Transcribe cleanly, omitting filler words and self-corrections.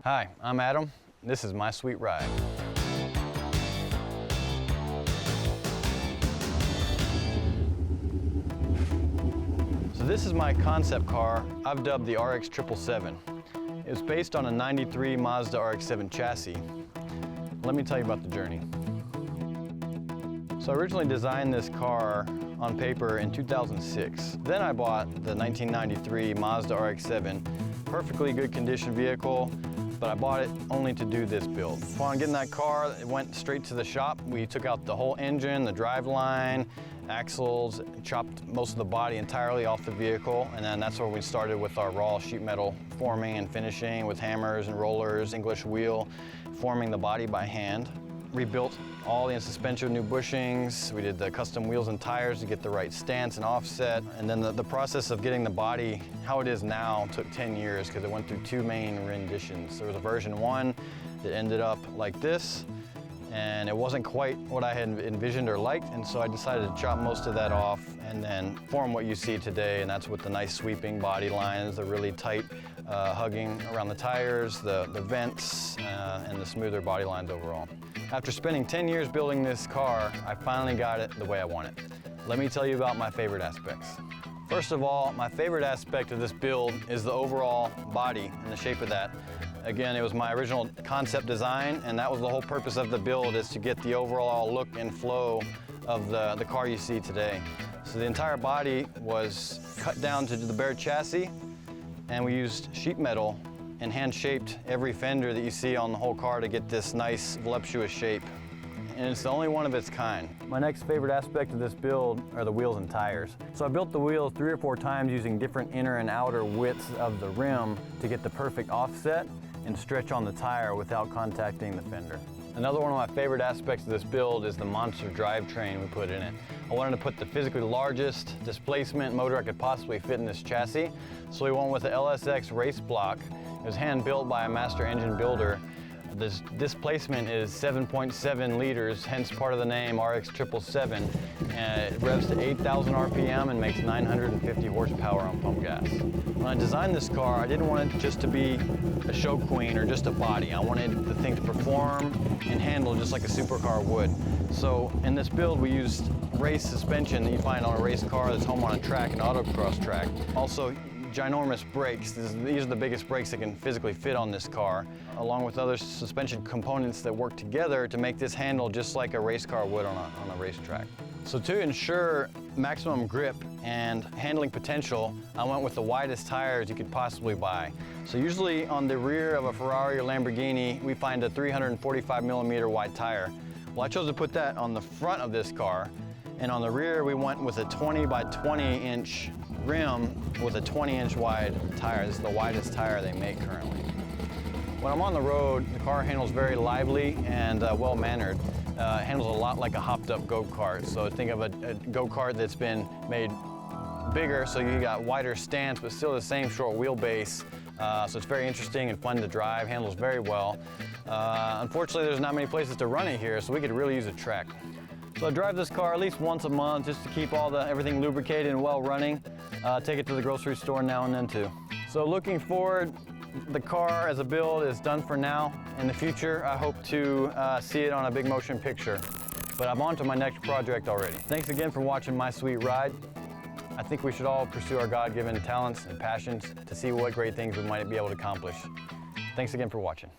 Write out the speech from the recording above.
Hi, I'm Adam. This is My Sweet Ride. So this is my concept car I've dubbed the RX777. It was based on a '93 Mazda RX7 chassis. Let me tell you about the journey. So I originally designed this car on paper in 2006. Then I bought the 1993 Mazda RX7, perfectly good condition vehicle, but I bought it only to do this build. Upon getting that car, it went straight to the shop. We took out the whole engine, the driveline, axles, chopped most of the body entirely off the vehicle, and then that's where we started with our raw sheet metal forming and finishing with hammers and rollers, English wheel, forming the body by hand. Rebuilt all the suspension, new bushings. We did the custom wheels and tires to get the right stance and offset. And then the process of getting the body how it is now took 10 years because it went through two main renditions. There was a version 1 that ended up like this, and it wasn't quite what I had envisioned or liked, and so I decided to chop most of that off and then form what you see today, and that's with the nice sweeping body lines, the really tight hugging around the tires, the vents, and the smoother body lines overall. After spending 10 years building this car, I finally got it the way I want it. Let me tell you about my favorite aspects. First of all, my favorite aspect of this build is the overall body and the shape of that. Again, it was my original concept design, and that was the whole purpose of the build, is to get the overall look and flow of the car you see today. So the entire body was cut down to the bare chassis, and we used sheet metal and hand-shaped every fender that you see on the whole car to get this nice voluptuous shape. And it's the only one of its kind. My next favorite aspect of this build are the wheels and tires. So I built the wheels 3 or 4 times using different inner and outer widths of the rim to get the perfect offset and stretch on the tire without contacting the fender. Another one of my favorite aspects of this build is the monster drivetrain we put in it. I wanted to put the physically largest displacement motor I could possibly fit in this chassis, so we went with the LSX race block. It was hand-built by a master engine builder. This displacement is 7.7 liters, hence part of the name RX777, and it revs to 8,000 RPM and makes 950 horsepower on pump gas. When I designed this car, I didn't want it just to be a show queen or just a body. I wanted the thing to perform and handle just like a supercar would. So in this build, we used race suspension that you find on a race car that's home on a track, an autocross track. Also, ginormous brakes. These are the biggest brakes that can physically fit on this car, along with other suspension components that work together to make this handle just like a race car would on a racetrack. So to ensure maximum grip and handling potential, I went with the widest tires you could possibly buy. So usually on the rear of a Ferrari or Lamborghini, we find a 345 millimeter wide tire. Well, I chose to put that on the front of this car, and on the rear we went with a 20 by 20 inch rim with a 20-inch wide tire. This is the widest tire they make currently. When I'm on the road, the car handles very lively and well-mannered. It handles a lot like a hopped-up go-kart. So think of a go-kart that's been made bigger, so you got wider stance, but still the same short wheelbase. So it's very interesting and fun to drive, handles very well. Unfortunately, there's not many places to run it here, so we could really use a track. So I drive this car at least once a month just to keep everything lubricated and well running. Take it to the grocery store now and then too. So looking forward, the car as a build is done for now. In the future, I hope to see it on a big motion picture. But I'm on to my next project already. Thanks again for watching My Sweet Ride. I think we should all pursue our God-given talents and passions to see what great things we might be able to accomplish. Thanks again for watching.